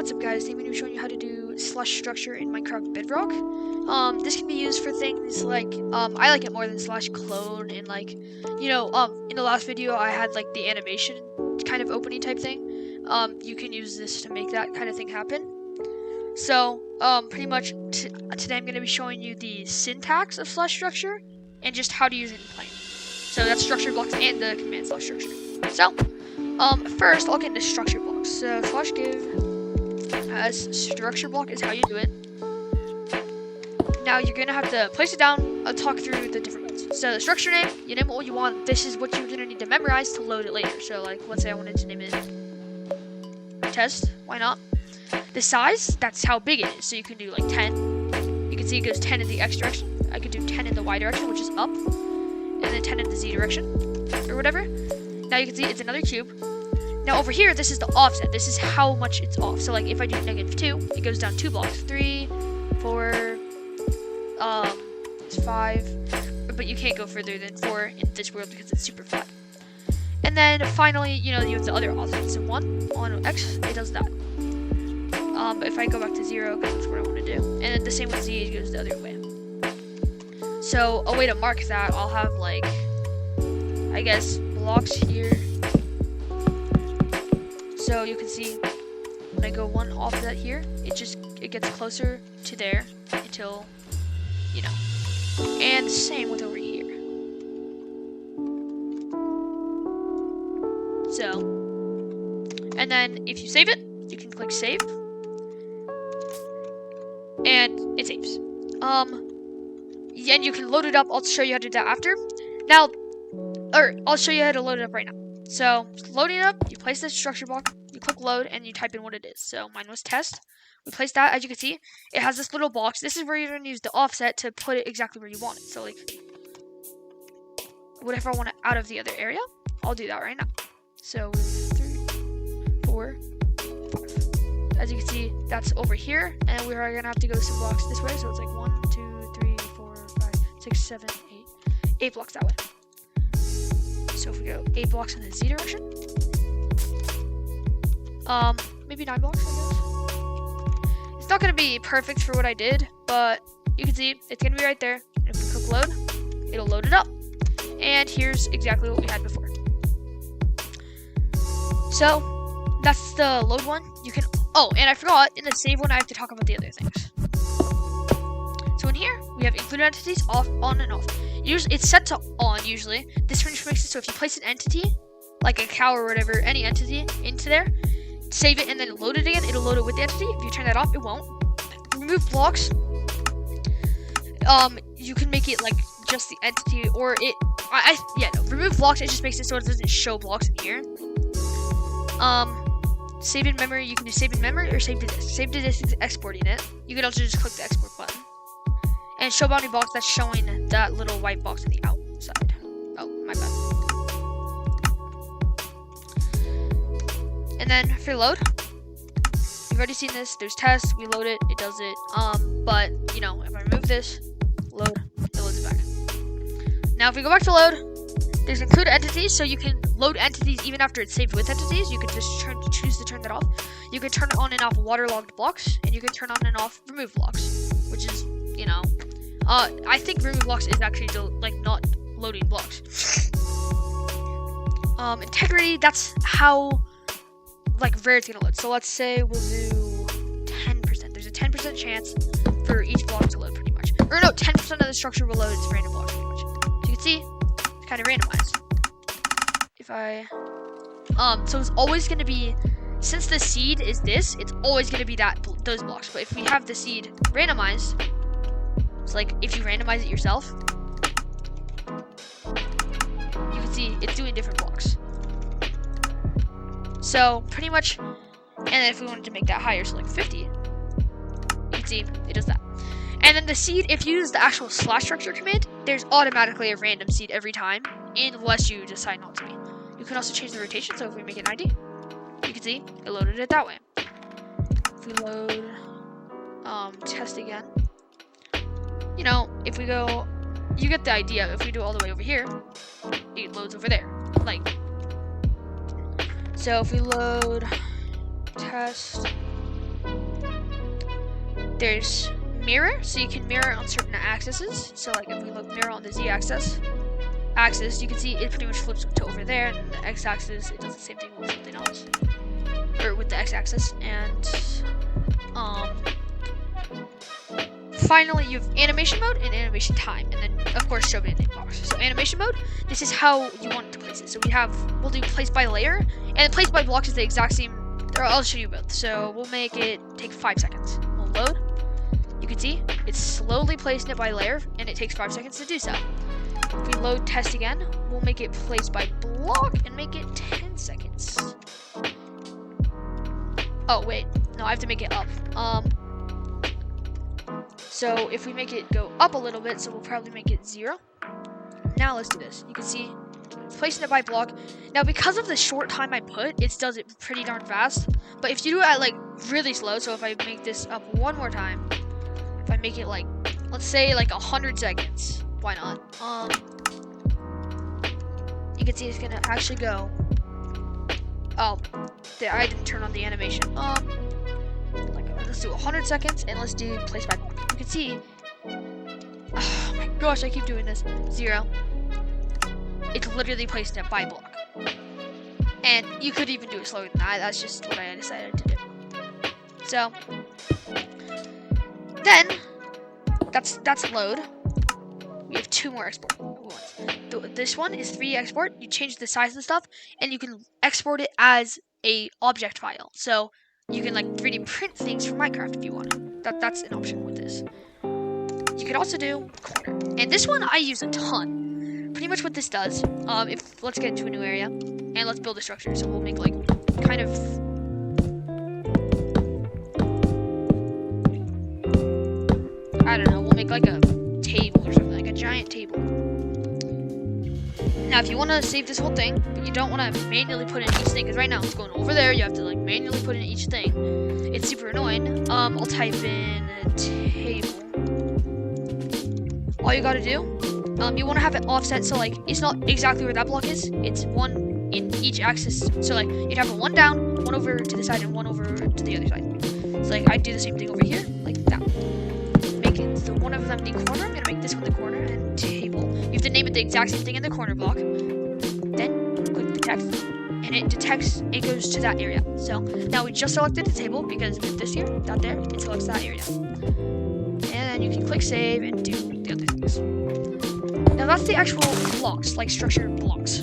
What's up guys, today I'm going to be showing you how to do slash structure in Minecraft Bedrock. This can be used for things like, I like it more than slash clone and like, in the last video I had like the animation kind of opening type thing. You can use this to make that kind of thing happen. So, pretty much today I'm going to be showing you the syntax of slash structure and just how to use it in plain. So that's structure blocks and the command slash structure. So, first I'll get into structure blocks. So slash give as structure block is how you do it. Now you're gonna have to place it down. I'll talk through the different ones. So the structure name, you name it what you want. This is what you're gonna need to memorize to load it later. So like, let's say I wanted to name it test. Why not? The size, that's how big it is. So you can do like 10. You can see it goes 10 in the X direction. I could do 10 in the Y direction, which is up, and then 10 in the Z direction, or whatever. Now you can see it's another cube. Now over here, this is the offset. This is how much it's off. So like if I do -2, it goes down 2 blocks. 3, 4, it's 5. But you can't go further than 4 in this world because it's super flat. And then finally, you have the other offset. So 1 on X, it does that. But if I go back to 0, because that's what I want to do. And then the same with Z, it goes the other way. So a way to mark that, I'll have like, I guess, blocks here. So you can see when I go 1 offset here, it gets closer to there until, and same with over here. So, and then if you save it, you can click save, and it saves. And you can load it up. I'll show you how to do that after. Now, or I'll show you how to load it up right now. So, loading it up, you place the structure block, you click load, and you type in what it is. So, mine was test. We placed that, as you can see, it has this little box. This is where you're going to use the offset to put it exactly where you want it. So, like, whatever I want it out of the other area, I'll do that right now. So, 3, 4, 5. As you can see, that's over here, and we're going to have to go some blocks this way. So, it's like 1, 2, 3, 4, 5, 6, 7, 8. 8 blocks that way. So if we go 8 blocks in the Z direction, maybe 9 blocks, I guess. It's not going to be perfect for what I did, but you can see it's going to be right there. And if we click load, it'll load it up. And here's exactly what we had before. So that's the load one. You can, oh, and I forgot, in the save one, I have to talk about the other things. So in here, we have included entities off, on, and off. Usually, it's set to on, usually. This finish makes it so if you place an entity, like a cow or whatever, any entity into there, save it and then load it again, it'll load it with the entity. If you turn that off, it won't. Remove blocks. You can make it like just the entity, or it, remove blocks, it just makes it so it doesn't show blocks in here. Save in memory, you can do save in memory or save to disk. Save to disk is exporting it. You can also just click the export button. And show bounding box, that's showing that little white box on the outside. Oh, my bad. And then for load, you've already seen this. There's tests, we load it, it does it. But if I remove this, load, it loads it back. Now if we go back to load, there's include entities, so you can load entities even after it's saved with entities. You can just choose to turn that off. You can turn on and off waterlogged blocks, and you can turn on and off remove blocks, which is, I think remove blocks is actually not loading blocks. Integrity, that's how rare it's gonna load. So let's say we'll do 10%. There's a 10% chance for each block to load pretty much. Or no, 10% of the structure will load its random blocks pretty much. So you can see, it's kind of randomized. If I, so it's always gonna be, since the seed is this, it's always gonna be those blocks. But if we have the seed randomized, it's like if you randomize it yourself, you can see it's doing different blocks. So pretty much, and then if we wanted to make that higher, so like 50, you can see it does that. And then the seed, if you use the actual slash structure command, there's automatically a random seed every time, unless you decide not to be. You can also change the rotation, so if we make it 90, you can see it loaded it that way. If we load test again, if we go, you get the idea. If we do it all the way over here, it loads over there. So if we load test, There's mirror, so you can mirror on certain axes. So like if we look mirror on the z-axis, you can see it pretty much flips to over there, and the x-axis it does the same thing with something else, or with the x-axis. And finally you have animation mode and animation time, and then of course show me in the box. So animation mode, this is how you want to place it. So we'll do place by layer, and place by blocks is the exact same. I'll show you both. So we'll make it take 5 seconds. We'll load. You can see it's slowly placing it by layer, and it takes 5 seconds to do so. If we load test again, we'll make it place by block and make it 10 seconds. Oh wait, no, I have to make it up. So if we make it go up a little bit, so we'll probably make it 0. Now let's do this. You can see it's placing it by block. Now because of the short time I put, it does it pretty darn fast. But if you do it at like really slow, so if I make this up one more time, if I make it like, let's say like 100 seconds, why not? You can see it's gonna actually go. Oh, there, I didn't turn on the animation. Let's do 100 seconds, and let's do place by. You can see. Oh my gosh, I keep doing this. 0. It's literally placing it by block. And you could even do it slower than that. That's just what I decided to do. So then that's load. We have 2 more export ones. This one is 3 export. You change the size and stuff, and you can export it as a object file. So you can like 3D print things for Minecraft if you want. That's an option with this. You could also do corner, and this one I use a ton. Pretty much what this does. Let's get into a new area and let's build a structure. So we'll make like kind of. I don't know. We'll make like a table or something, like a giant table. Now, if you want to save this whole thing, but you don't want to manually put in each thing, because right now it's going over there, you have to like manually put in each thing. It's super annoying. I'll type in a table. All you gotta do, you want to have it offset so like it's not exactly where that block is. It's one in each axis. So like you'd have it one down, one over to the side, and one over to the other side. So like I'd do the same thing over here, like that. Make it so one of them the corner. I'm gonna make this one the corner and table. You have to name it the exact same thing in the corner block. Then click detect, and it detects. It goes to that area. So now we just selected the table because with this here, that there, it selects that area. And then you can click save and do the other things. Now that's the actual blocks, like structured blocks.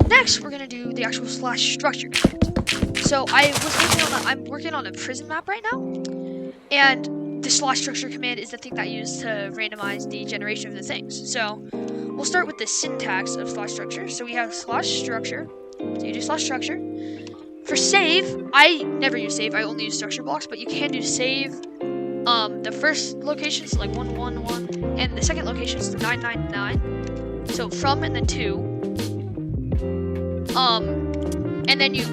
Next we're gonna do the actual /structure command. So I'm working on a prison map right now, and the /structure command is the thing that I use to randomize the generation of the things. So we'll start with the syntax of /structure. So we have /structure. So you do /structure. For save, I never use save. I only use structure blocks, but you can do save. The first location is like 1, 1, 1, and the second location is 9, 9, 9. So from and then to. And then you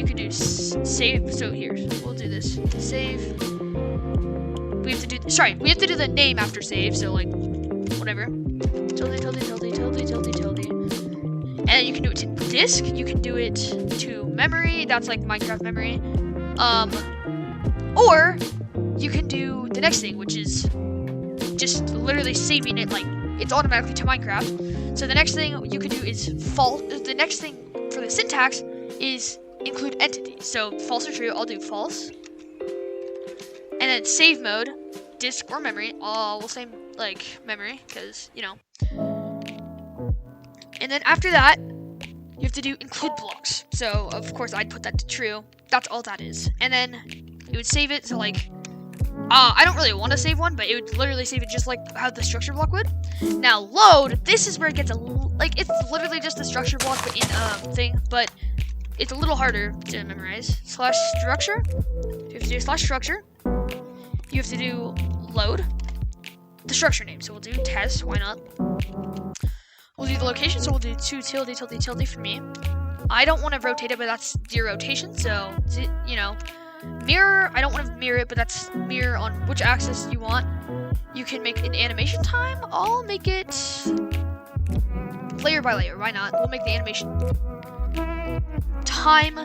can do save. So here, we'll do this. Save. We have to do the name after save. So like, whatever. Tilde. And then you can do it to disk. You can do it to memory. That's like Minecraft memory. Or you can do the next thing, which is just literally saving it like it's automatically to Minecraft. So the next thing you can do is false. The next thing for the syntax is include entity. So false or true, I'll do false. And then save mode, disk or memory. We'll say like memory because you know. And then after that, you have to do include blocks. So of course I'd put that to true. That's all that is. And then it would save it. So like, I don't really want to save one, but it would literally save it just like how the structure block would. Now load. This is where it gets like it's literally just a structure block, but in a thing, but it's a little harder to memorize. /structure. You have to do /structure. You have to do load. The structure name. So we'll do test. Why not? We'll do the location, so we'll do 2 tilde for me. I don't want to rotate it, but that's the rotation, so, you know. Mirror, I don't want to mirror it, but that's mirror on which axis you want. You can make an animation time. I'll make it layer by layer. Why not? We'll make the animation time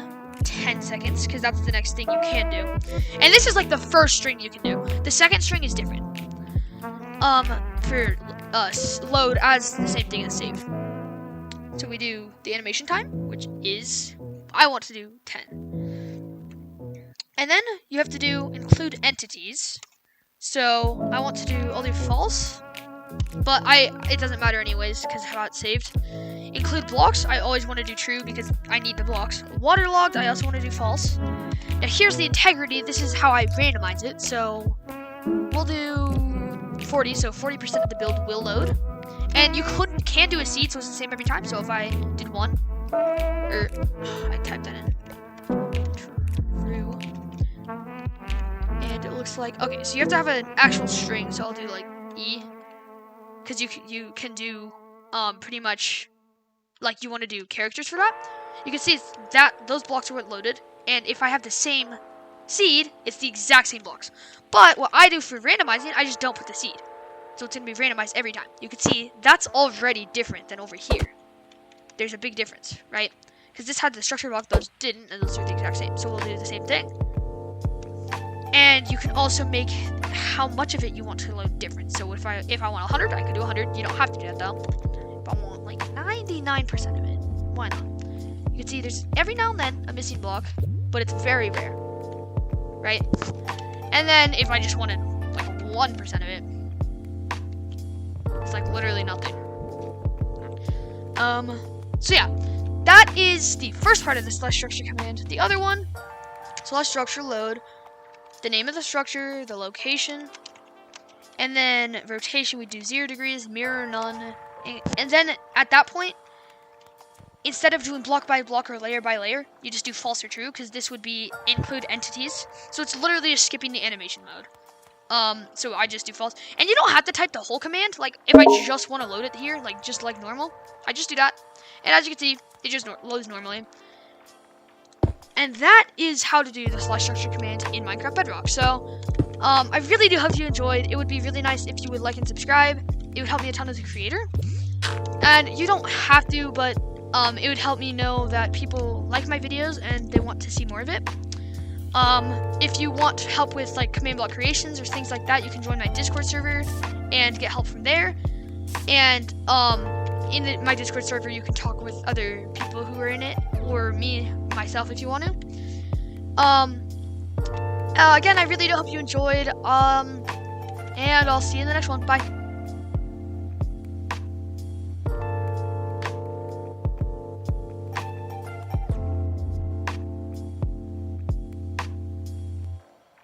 10 seconds, because that's the next thing you can do. And this is like the first string you can do. The second string is different. For load as the same thing as save. So we do the animation time, which is, I want to do 10. And then you have to do include entities. So I want to do, I'll do false, but it doesn't matter anyways because how it's saved. Include blocks, I always want to do true because I need the blocks. Waterlogged, I also want to do false. Now here's the integrity, this is how I randomize it. So we'll do 40, so 40% of the build will load. And you can do a seed, so it's the same every time. So if I did 1, or I typed that in, true, and it looks like, okay, so you have to have an actual string, so I'll do like E, because you can do pretty much, like you want to do characters for that. You can see it's those blocks are what loaded, and if I have the same seed, it's the exact same blocks. But what I do for randomizing, I just don't put the seed. So it's going to be randomized every time. You can see that's already different than over here. There's a big difference, right? Because this had the structure block, those didn't, and those are the exact same. So we'll do the same thing. And you can also make how much of it you want to load different. So if I want 100, I could do 100. You don't have to do that though. If I want like 99% of it, why not? You can see there's every now and then a missing block, but it's very rare, right? And then if I just wanted like 1% of it, it's like literally nothing. So yeah, that is the first part of the slash structure command. The other one, slash structure load, the name of the structure, the location, and then rotation we do 0 degrees, mirror none, and then at that point, instead of doing block by block or layer by layer, you just do false or true, because this would be include entities. So it's literally just skipping the animation mode. So I just do false. And you don't have to type the whole command. Like, if I just want to load it here, like, just like normal, I just do that. And as you can see, it just loads normally. And that is how to do the slash structure command in Minecraft Bedrock. So, I really do hope you enjoyed. It would be really nice if you would like and subscribe. It would help me a ton as a creator. And you don't have to, but, it would help me know that people like my videos and they want to see more of it. If you want help with like command block creations or things like that, you can join my Discord server and get help from there. And in my Discord server, you can talk with other people who are in it, or myself if you want to. Again, I really do hope you enjoyed. And I'll see you in the next one. Bye.